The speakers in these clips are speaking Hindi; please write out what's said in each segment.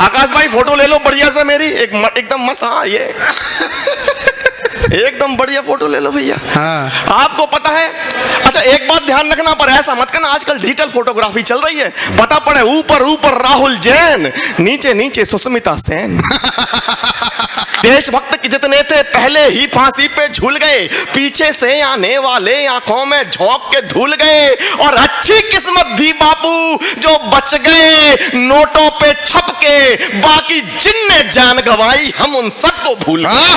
आकाश भाई फोटो ले लो बढ़िया से मेरी एकदम मस्त। हाँ ये एकदम बढ़िया फोटो ले लो भैया। हाँ। आपको पता है, अच्छा एक बात ध्यान रखना, पर ऐसा मत करना, आजकल डिजिटल फोटोग्राफी चल रही है। पता पड़े ऊपर ऊपर राहुल जैन, नीचे नीचे सुष्मिता सेन। देशभक्त के जितने थे पहले ही फांसी पे झूल गए, पीछे से आने वाले आंखों में झोंक के धूल गए। और अच्छी किस्मत थी बापू जो बच गए नोटों पे छप के, बाकी जिनने जान गंवाई हम उन सबको भूल गए।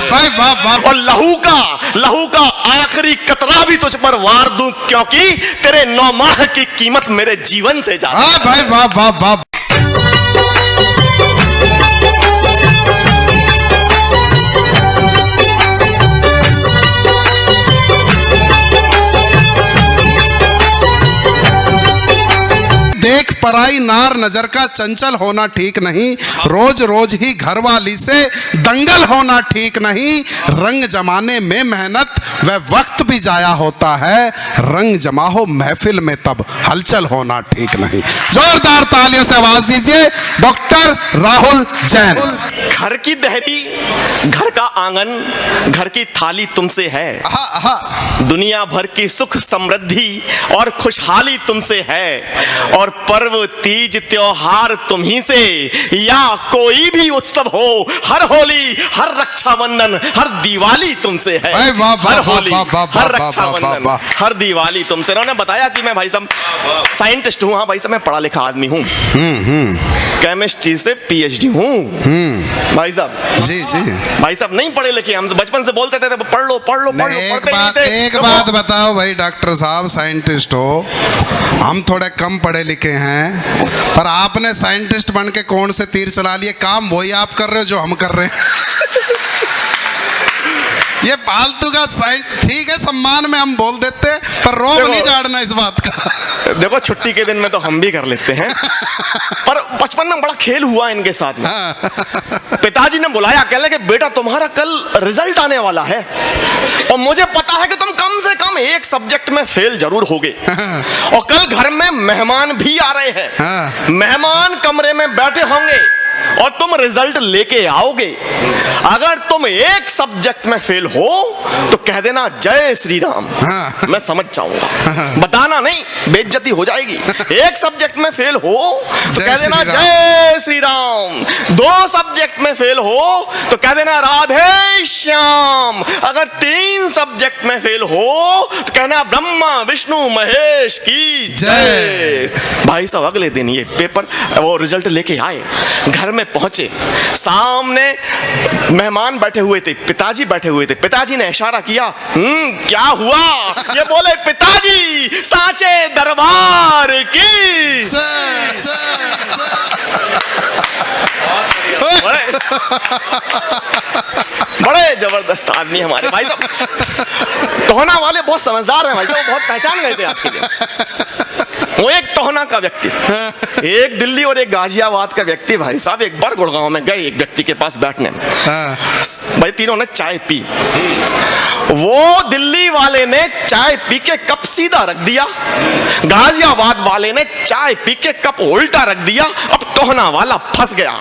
और लहू का आखिरी कतरा भी तुझ पर वार दूं, क्योंकि तेरे 9 माह की कीमत मेरे जीवन से ज्यादा। भाई वाह वाह वाह। देख पराई नार नजर का चंचल होना ठीक नहीं, रोज रोज ही घरवाली से दंगल होना ठीक नहीं। रंग जमाने में मेहनत व वक्त भी जाया होता है, रंग जमा हो महफिल में तब हलचल होना ठीक नहीं। जोरदार तालियों से आवाज दीजिए डॉक्टर राहुल जैन। घर की दहरी, घर का आंगन, घर की थाली तुमसे है। दुनिया भर की सुख समृद्धि और खुशहाली तुमसे है। और पर्व तीज त्योहार तुम्ही से, या कोई भी उत्सव हो, हर होली हर रक्षाबंधन हर दिवाली तुमसे है। हर होली हर रक्षाबंधन हर दिवाली तुमसे। उन्होंने बताया कि मैं भाई साहब साइंटिस्ट हूँ। हाँ भाई साहब मैं पढ़ा लिखा आदमी हूँ, केमिस्ट्री से PhD हूँ भाई साहब। जी जी भाई साहब नहीं पढ़े लिखे, हम बचपन से बोलते थे पढ़ लो पढ़ लो पढ़ लो। एक बात बताओ भाई डॉक्टर साहब, साइंटिस्ट हो, हम थोड़े कम पढ़े लिखे हैं, पर आपने साइंटिस्ट बन के कौन से तीर चला लिए? काम वही आप कर रहे हो जो हम कर रहे हैं। ये फालतू का ठीक है, सम्मान में हम बोल देते हैं, पर रोब नहीं झाड़ना इस बात का। देखो छुट्टी के दिन में तो हम भी कर लेते हैं, पर बचपन में बड़ा खेल हुआ इनके साथ में। पिताजी ने बुलाया, कह लगे बेटा तुम्हारा कल रिजल्ट आने वाला है, और मुझे पता है कि तुम कम से कम एक सब्जेक्ट में फेल जरूर होगे, और कल घर में मेहमान भी आ रहे हैं। मेहमान कमरे में बैठे होंगे और तुम रिजल्ट लेके आओगे। अगर तुम एक सब्जेक्ट में फेल हो तो कह देना जय श्री राम। मैं समझ जाऊंगा, बताना नहीं, बेइज्जती हो जाएगी। एक सब्जेक्ट में फेल हो तो कह देना जय श्री राम। 2 सब्जेक्ट में फेल हो तो कह देना राधे श्याम। अगर 3 सब्जेक्ट में फेल हो तो कहना ब्रह्मा विष्णु महेश की जय। भाई साहब अगले दिन ये पेपर वो रिजल्ट लेके आए, घर में पहुंचे, सामने मेहमान बैठे हुए थे, पिताजी बैठे हुए थे। पिताजी ने इशारा किया, क्या हुआ? ये बोले पिताजी सांचे दरबार की। बड़े जबरदस्त आदमी हमारे भाई साहब। टोहना वाले बहुत समझदार हैं भाई साहब, बहुत पहचान गए थे आपके लिए। वो एक टोहना का व्यक्ति, एक दिल्ली और एक गाजियाबाद का व्यक्ति। भाई साहब एक बार गुड़गांव में गए एक व्यक्ति के पास बैठने, भाई तीनों ने चाय पी। वो दिल्ली वाले ने चाय पी के कप सीधा रख दिया, गाजियाबाद वाले ने चाय पी के कप उल्टा रख दिया। अब टोहना वाला फंस गया,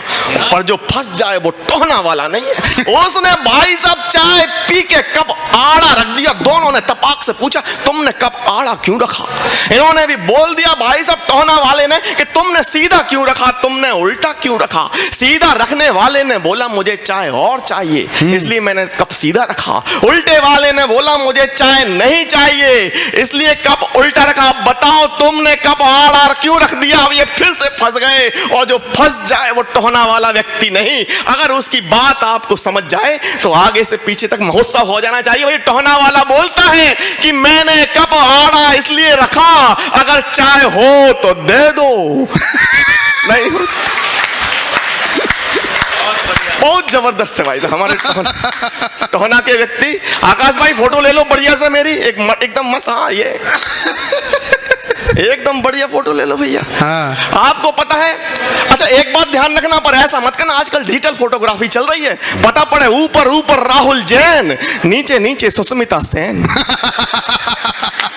पर जो फंस जाए वो टोहना वाला नहीं है। उसने भाई साहब चाय पी के कप आड़ा रख दिया। दोनों ने तपाक से पूछा तुमने कप आड़ा क्यों रखा? इन्होंने भी बोल दिया भाई साहब टोहना वाले ने कि तुमने सीधा क्यों रखा, तुमने उल्टा क्यों रखा? सीधा रखने वाले ने बोला मुझे चाय और चाहिए, इसलिए मैंने कप सीधा रखा। उल्टे वाले ने बोला मुझे चाय नहीं चाहिए, इसलिए कप उल्टा रखा। बताओ तुमने कप आड़ा क्यों रख दिया? अब ये फिर से फंस गए, और जो फंस जाए वो टोहना वाला व्यक्ति नहीं। अगर उसकी बात आपको समझ जाए तो आगे से पीछे तक महोत्सव हो जाना चाहिए। भाई टोहना वाला बोलता है कि मैंने कप आड़ा इसलिए रखा, अगर चाय हो तो दे दो। नहीं, बहुत जबरदस्त है भाई साहब हमारे टोहना के व्यक्ति। आकाश भाई फोटो ले लो बढ़िया से मेरी एकदम मस्त। हाँ ये एकदम बढ़िया फोटो ले लो भैया। आपको पता है, अच्छा एक बात ध्यान रखना, पर ऐसा मत करना, आजकल डिजिटल फोटोग्राफी चल रही है। पता पड़े ऊपर ऊपर राहुल जैन, नीचे नीचे सुष्मिता सेन।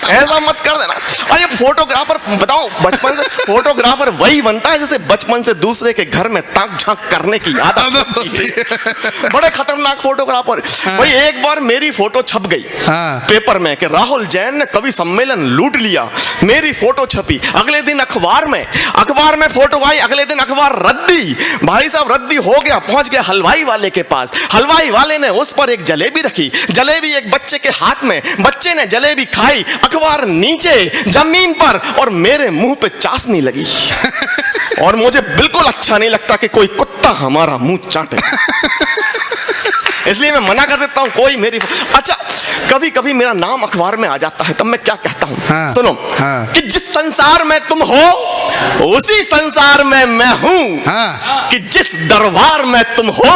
ऐसा मत कर देना। अरे फोटोग्राफर बताओ, बचपन से फोटोग्राफर वही बनता है जैसे बचपन से दूसरे के घर में ताक झांक करने की आदत होती है। बड़े खतरनाक फोटोग्राफर। भाई एक बार मेरी फोटो छप गई पेपर में कि राहुल जैन ने कवि सम्मेलन लूट लिया। मेरी फोटो छपी, अगले दिन अखबार में फोटो आई, अगले दिन अखबार रद्दी। भाई साहब रद्दी हो गया, पहुंच गया हलवाई वाले के पास। हलवाई वाले ने उस पर एक जलेबी रखी, जलेबी एक बच्चे के हाथ में, बच्चे ने जलेबी खाई, अखबार नीचे जमीन पर, और मेरे मुंह पे चाशनी लगी। और मुझे बिल्कुल अच्छा नहीं लगता कि कोई कुत्ता हमारा मुंह चाटे, इसलिए मैं मना कर देता हूं कोई मेरी। अच्छा कभी कभी मेरा नाम अखबार में आ जाता है, तब मैं क्या कहता हूं, सुनो, कि जिस संसार में तुम हो उसी संसार में मैं हूं, कि जिस दरबार में तुम हो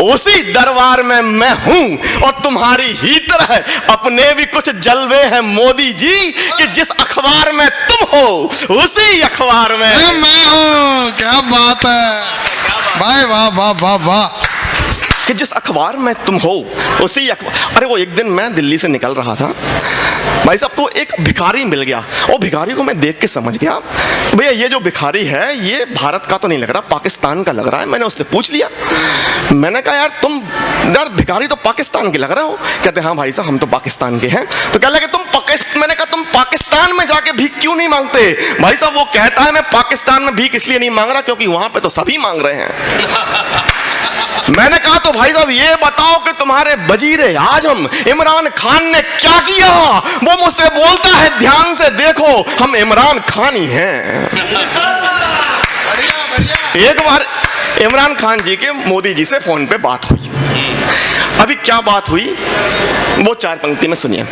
उसी दरबार में मैं हूं, और तुम्हारी ही तरह अपने भी कुछ जलवे हैं मोदी जी, कि जिस अखबार में तुम हो उसी अखबार में मैं हूं। क्या बात है भाई, वाह वाह वाह वाह। कि जिस अखबार में तुम हो उसी अखबार। अरे वो एक दिन मैं दिल्ली से निकल रहा था भाई साहब, तो एक भिखारी मिल गया। और भिखारी को मैं देख के समझ गया भैया ये जो भिखारी है ये भारत का तो नहीं लग रहा, पाकिस्तान का लग रहा है। मैंने उससे पूछ लिया, मैंने कहा यार तुम यार भिखारी तो पाकिस्तान के लग रहे हो। कहते हाँ भाई साहब हम तो पाकिस्तान के हैं। तो कह लगे मैंने कहा तुम पाकिस्तान में जाके भीख क्यों नहीं मांगते? भाई साहब वो कहता है मैं पाकिस्तान में भीख इसलिए नहीं मांग रहा क्योंकि वहां पे तो सभी मांग रहे हैं। मैंने कहा तो भाई साहब ये बताओ कि तुम्हारे वजीरे आजम इमरान खान ने क्या किया? वो मुझसे बोलता है ध्यान से देखो हम इमरान खान ही हैं। एक बार इमरान खान जी के मोदी जी से फोन पे बात हुई। अभी क्या बात हुई वो चार पंक्ति में सुनिए।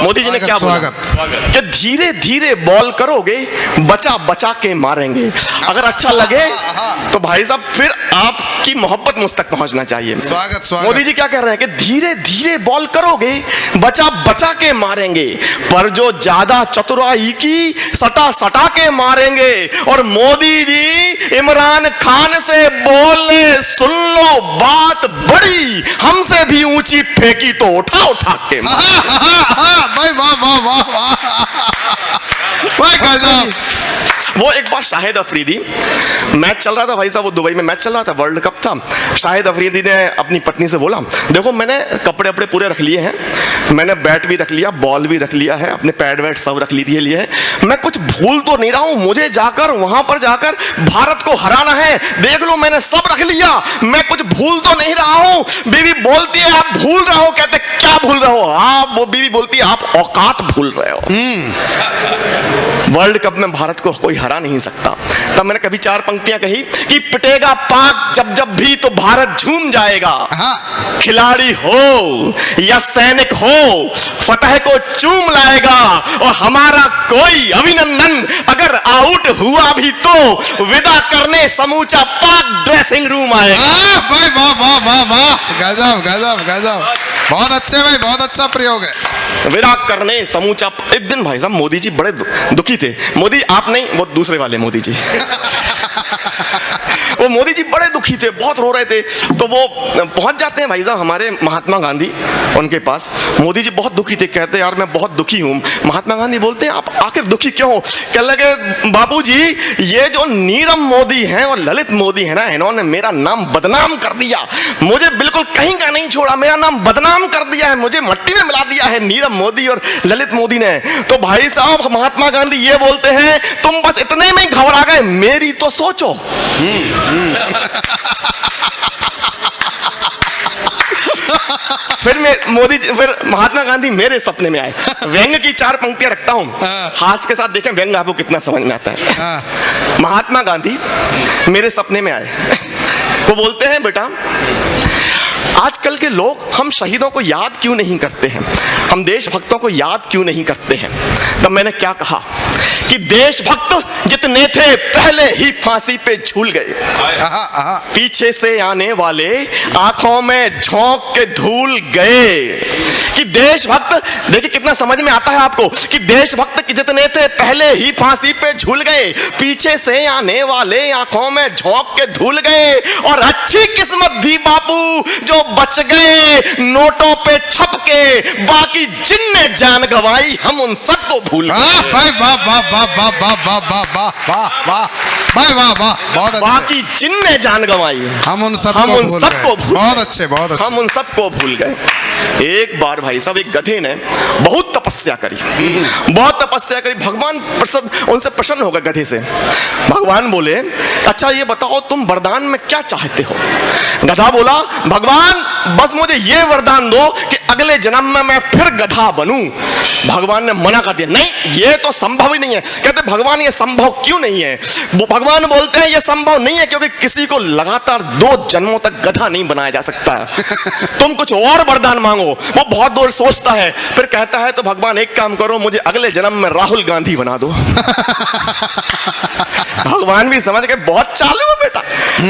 मोदी जी ने क्या बोला कि धीरे धीरे बॉल करोगे बचा बचा के मारेंगे, अगर अच्छा लगे तो भाई साहब फिर आपकी मोहब्बत मुझ तक पहुंचना चाहिए। स्वागत। मोदी जी क्या कह रहे हैं कि धीरे धीरे बॉल करोगे बचा बचा के मारेंगे, पर जो ज्यादा चतुराई की सटा सटा के मारेंगे। और मोदी जी इमरान खान से बोले सुन लो बात बड़ी, हमसे भी ऊंची फेंकी तो उठा उठा के भाई वाह वाह वाह वाह गजब। वो एक बार शाहिद अफरीदी मैच चल रहा था भाई साहब, वो दुबई में मैच चल रहा था, वर्ल्ड कप था। शाहिद अफरीदी ने अपनी पत्नी से बोला देखो मैंने कपड़े अपने पूरे रख लिए हैं, मैंने बैट भी रख लिया, बॉल भी रख लिया है, अपने पैड वैड सब रख लिए है, मैं कुछ भूल तो नहीं रहा हूं, मुझे जाकर वहां पर जाकर भारत को हराना है, देख लो मैंने सब रख लिया, मैं कुछ भूल तो नहीं रहा हूं। बीवी बोलती है आप भूल रहे हो, कहते क्या भूल रहे हो आप? वो बीवी बोलती है आप औकात भूल रहे हो। वर्ल्ड कप में भारत को कोई हरा नहीं सकता। तब मैंने कभी चार पंक्तियां कही कि पिटेगा पाक जब जब भी तो भारत झूम जाएगा। खिलाड़ी हो या सैनिक हो फतह को चूम लाएगा, और हमारा कोई अभिनंदन अगर आउट हुआ भी तो विदा करने समूचा पाक ड्रेसिंग रूम आएगा। भाई वाह वाह वाह वाह गजब गजब गजब, बहुत अच्छे भाई, बहुत अच्छा प्रयोग है। विदा करने समूचा। एक दिन भाई साहब मोदी जी बड़े दुखी थे, मोदी आप नहीं वो दूसरे वाले मोदी जी वो मोदी जी बड़े दुखी थे, बहुत रो रहे थे। तो वो पहुंच जाते हैं भाई साहब हमारे महात्मा गांधी उनके पास। मोदी जी बहुत दुखी थे, कहते यार मैं बहुत दुखी हूं। महात्मा गांधी बोलते हैं आप आखिर दुखी क्यों हो? कह लगे बाबूजी ये जो नीरव मोदी हैं और ललित मोदी है ना, इन्होंने मेरा नाम बदनाम कर दिया, मुझे बिल्कुल कहीं का नहीं छोड़ा, मेरा नाम बदनाम कर दिया है, मुझे मट्टी में मिला दिया है नीरव मोदी और ललित मोदी ने। तो भाई साहब महात्मा गांधी ये बोलते हैं तुम बस इतने में घबरा गए, मेरी तो सोचो। फिर महात्मा गांधी मेरे सपने में आए। व्यंग की चार पंक्तियां रखता हूं, हास्य के साथ देखें व्यंग आपको कितना समझ में आता है। महात्मा गांधी मेरे सपने में आए, वो बोलते हैं बेटा आजकल के लोग हम शहीदों को याद क्यों नहीं करते हैं, हम देशभक्तों को याद क्यों नहीं करते हैं? तब मैंने क्या कहा कि देशभक्त जितने थे पहले ही फांसी पे झूल गए, पीछे से आने वाले आंखों में झोंक के धूल गए। कि देशभक्त, देखिए कितना समझ में आता है आपको, कि देशभक्त जितने थे पहले ही फांसी पे झूल गए, पीछे से आने वाले आंखों में झोंक के धूल गए। और अच्छी किस्मत थी बापू जो बच गए नोटों पे छप के, बाकी जिनने जान गंवाई हम उन सबको भूल गए। वाह वाह वाह वाह वाह वाह वाह वाह वाह वाह वाह वाह वाह वाह, बहुत अच्छे। बाकी जिनने जान गंवाई हम उन सबको भूल गए। बहुत अच्छे, बहुत अच्छे। हम उन सबको भूल गए। एक बार भाई साहब एक गधे ने बहुत तपस्या करी, बहुत तपस्या करी। भगवान उनसे प्रसन्न हो गए गधे से। भगवान बोले, अच्छा ये बताओ तुम वरदान में क्या चाहते हो? गधा बोला, भगवान बस मुझे ये वरदान दो कि अगले जन्म में मैं फिर गधा बनूं। भगवान ने मना कर दिया, नहीं ये तो संभव ही नहीं है। कहते भगवान ये संभव क्यों नहीं है? भगवान बोलते हैं ये संभव नहीं है क्योंकि किसी को लगातार 2 जन्मों तक गधा नहीं बनाया जा सकता है। तुम कुछ और वरदान मांगो। वो बहुत दूर सोचता है, फिर कहता है तो भगवान एक काम करो, मुझे अगले जन्म में राहुल गांधी बना दो। भगवान भी समझ गए बहुत चालू है बेटा,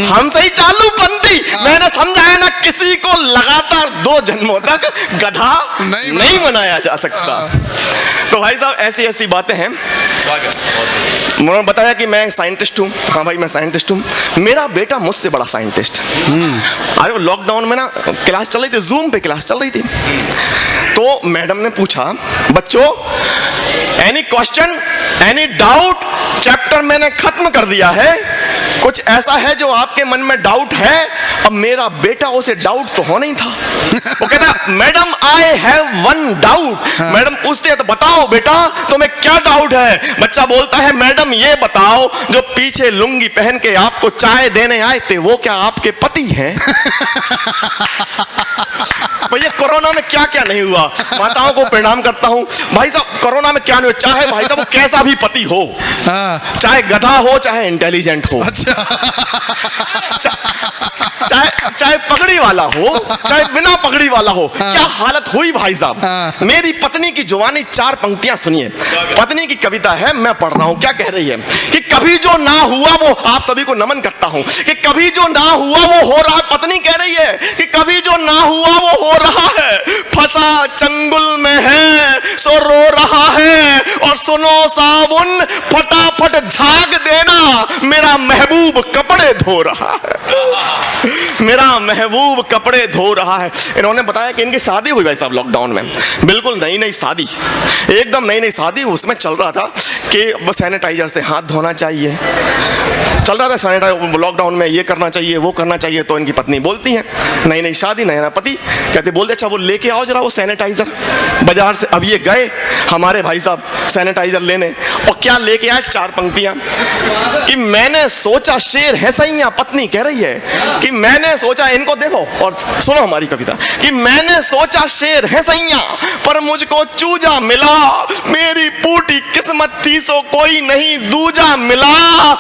हमसे ही चालू पंथी। मैंने समझाया ना, किसी को लगातार 2 जन्मों तक गधा नहीं बनाया जा सकता। तो भाई साहब ऐसी ऐसी बातें हैं। उन्होंने बताया कि मैं साइंटिस्ट हूँ। हाँ भाई मैं साइंटिस्ट हूँ। मेरा बेटा मुझसे बड़ा साइंटिस्ट। आज लॉकडाउन में ना क्लास चल रही थी, जूम पे क्लास चल रही थी। तो मैडम ने पूछा, बच्चों any question, any doubt? Chapter मैंने खत्म कर दिया है, कुछ ऐसा है जो आपके मन में डाउट है? अब मेरा बेटा उसे डाउट तो होना ही था। वो कहता, madam I have one doubt. Madam पूछते हैं तो बताओ बेटा तुम्हें क्या डाउट है? बच्चा बोलता है, मैडम ये बताओ जो पीछे लुंगी पहन के आपको चाय देने आए थे वो क्या आपके पति हैं? भैया कोरोना में क्या क्या नहीं हुआ, माताओं को प्रणाम करता हूं। भाई साहब कोरोना में क्या नहीं हुआ, चाहे भाई साहब वो कैसा भी पति हो, चाहे गधा हो चाहे इंटेलिजेंट हो, चाहे पगड़ी वाला हो चाहे बिना पगड़ी वाला हो, क्या हालत हुई भाई साहब। मेरी पत्नी की जुबानी 4 पंक्तियां सुनिए। पत्नी की कविता है, मैं पढ़ रहा हूं। क्या कह रही है कि कभी जो ना हुआ वो, आप सभी को नमन करता हूं, कि कभी जो ना हुआ वो हो रहा। पत्नी कह रही है कि कभी जो ना हुआ वो हो रहा है, फंसा चंगुल में है सो रो रहा है। और सुनो साबुन फटाफट झाग देना, मेरा महबूब कपड़े धो रहा है, मेरा महबूब कपड़े धो रहा है। इन्होंने बताया कि इनकी शादी हुई भाई साहब लॉकडाउन में, बिल्कुल नई नई शादी, एकदम नई नई शादी। उसमें चल रहा था कि सैनिटाइजर से हाथ धोना चाहिए, चल रहा था सैनिटाइजर, लॉकडाउन में ये करना चाहिए वो करना चाहिए। तो इनकी पत्नी बोलती है, नई नई शादी नया नया पति, कहते बोलते अच्छा वो लेके आओ जरा वो सैनिटाइजर बाजार से। अब ये गए हमारे भाई साहब सैनिटाइजर लेने, और क्या लेके आए? 4 पंक्तियां कि मैंने सोचा शेर है सैया। पत्नी कह रही है कि मैंने सोचा, इनको देखो और सुनो हमारी कविता, कि मैंने सोचा शेर है सैया पर मुझको चूजा मिला, मेरी फूटी किस्मत थी सो कोई नहीं दूजा मिला।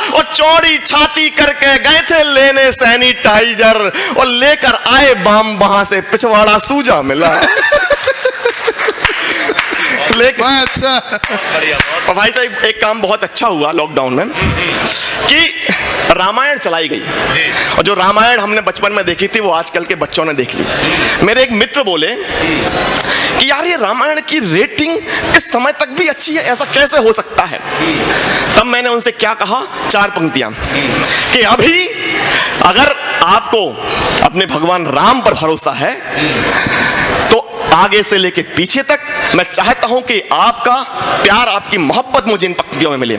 और चौड़ी छाती करके गए थे लेने सैनिटाइजर, और लेकर आए बाम वहां से पिछवाड़ा सूजा मिला। अच्छा। और भाई साहब एक काम बहुत अच्छा हुआ लॉकडाउन में कि रामायण चलाई गई, और जो रामायण हमने बचपन में देखी थी वो आजकल के बच्चों ने देख ली। मेरे एक मित्र बोले कि यार ये रामायण की रेटिंग इस समय तक भी अच्छी है, ऐसा कैसे हो सकता है? तब मैंने उनसे क्या कहा, 4 पंक्तियां कि अभी अगर आपको अपने भगवान राम पर भरोसा है तो आगे से लेके पीछे तक मैं चाहता हूं कि आपका प्यार आपकी मोहब्बत मुझे इन पंक्तियों में मिले।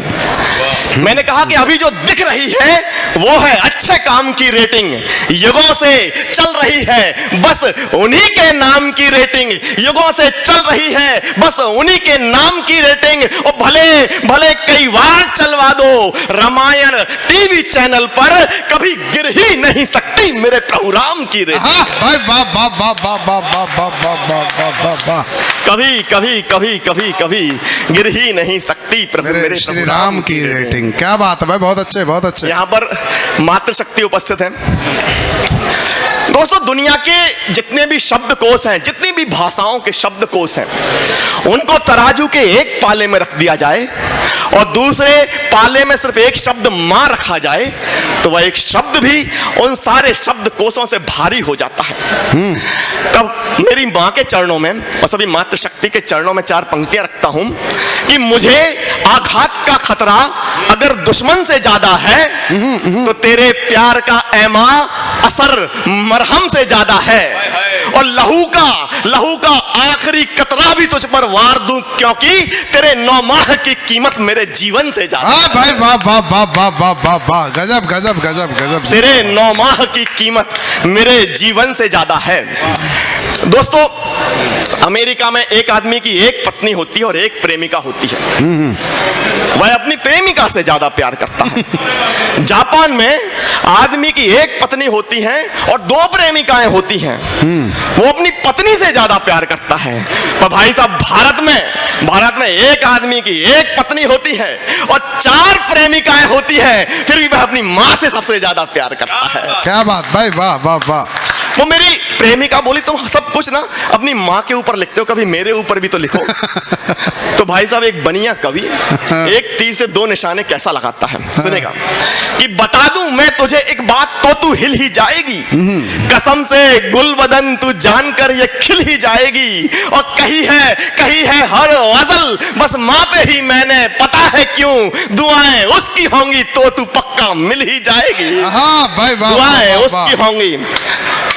मैंने कहा कि अभी जो दिख रही है वो है अच्छे काम की रेटिंग, युगों से चल रही है बस उन्हीं के नाम की रेटिंग, युगों से चल रही है बस उन्हीं के नाम की रेटिंग। और भले भले कई बार चलवा दो रामायण टीवी चैनल पर, कभी गिर ही नहीं सकती मेरे प्रभु राम की रेटिंग। कभी कभी कभी कभी कभी गिर ही नहीं सकती प्रभु मेरे श्री राम की रेटिंग। क्या बात है भाई, बहुत अच्छे बहुत अच्छे। यहाँ पर मातृशक्ति उपस्थित है। दोस्तों दुनिया के जितने भी शब्दकोश हैं, जितनी भी भाषाओं के शब्दकोश हैं, उनको तराजू के एक पाले में रख दिया जाए और दूसरे पाले में सिर्फ एक शब्द मां रखा जाए तो वह एक शब्द भी उन सारे शब्द कोशों से भारी हो जाता है। तब मेरी मां के चरणों में और सभी मातृशक्ति के चरणों में 4 पंक्तियां रखता हूं कि मुझे आघात का खतरा अगर दुश्मन से ज्यादा है तो तेरे प्यार का ऐमा असर मरहम से ज्यादा है, और लहू का आखिरी कतरा भी तुझ पर वार दूं क्योंकि तेरे 9 माह की कीमत मेरे जीवन से ज्यादा। वाह भाई वाह वाह वाह वाह वाह वाह वाह, गजब गजब गजब गजब। तेरे 9 माह की कीमत मेरे जीवन से ज्यादा है। दोस्तों, अमेरिका में एक आदमी की एक पत्नी होती है और एक प्रेमिका होती है। वह अपनी प्रेमिका से ज्यादा प्यार करता है। जापान में आदमी की एक पत्नी होती है और 2 प्रेमिकाएं होती हैं। वो अपनी पत्नी से ज्यादा प्यार करता है। पर भाई साहब, भारत में एक आदमी की एक पत्नी होती है और 4 प्रेमिकाएं होती है, फिर भी वह अपनी मां से सबसे ज्यादा प्यार करता है। क्या बात भाई, वाह वाह वाह। वो मेरी प्रेमिका बोली, तुम सब कुछ ना अपनी माँ के ऊपर लिखते हो, कभी मेरे ऊपर भी तो लिखो। तो भाई साहब, एक बनिया कवि एक तीर से 2 निशाने कैसा लगाता है, सुनेगा कि बता दूं मैं तुझे एक बात तो तू हिल ही जाएगी, कसम से गुलबदन तू जानकर ये खिल ही जाएगी, और कही है हर गजल बस माँ पे ही मैंने, पता है क्यों दुआएं उसकी होंगी तो तू पक्का मिल ही जाएगी। हाँ भाई वाह, दुआएं वाह, उसकी वाह। होंगी।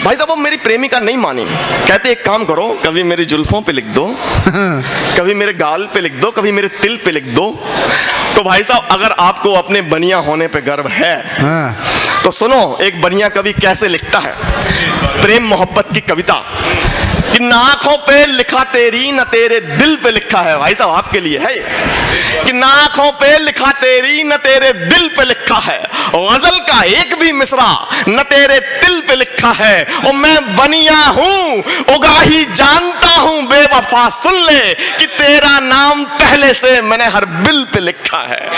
भाई साहब, वो मेरी प्रेमिका नहीं मानी। कहते एक काम करो, कभी मेरी जुल्फों पे लिख दो, कभी मेरे गाल पे लिख दो, कभी मेरे तिल पे लिख दो। तो भाई साहब, अगर आपको अपने बनिया होने पे गर्व है तो सुनो एक बनिया कवि कैसे लिखता है प्रेम मोहब्बत की कविता, कि न आंखों पे लिखा तेरी न तेरे दिल पे लिखा है। भाई साहब, आपके लिए है कि न आंखों पे लिखा तेरी न तेरे दिल पे लिखा है, गजल का एक भी मिसरा न तेरे दिल पे लिखा है, और मैं बनिया हूं उगाही जानता हूं बेवफा, सुन ले कि तेरा नाम पहले से मैंने हर बिल पे लिखा है।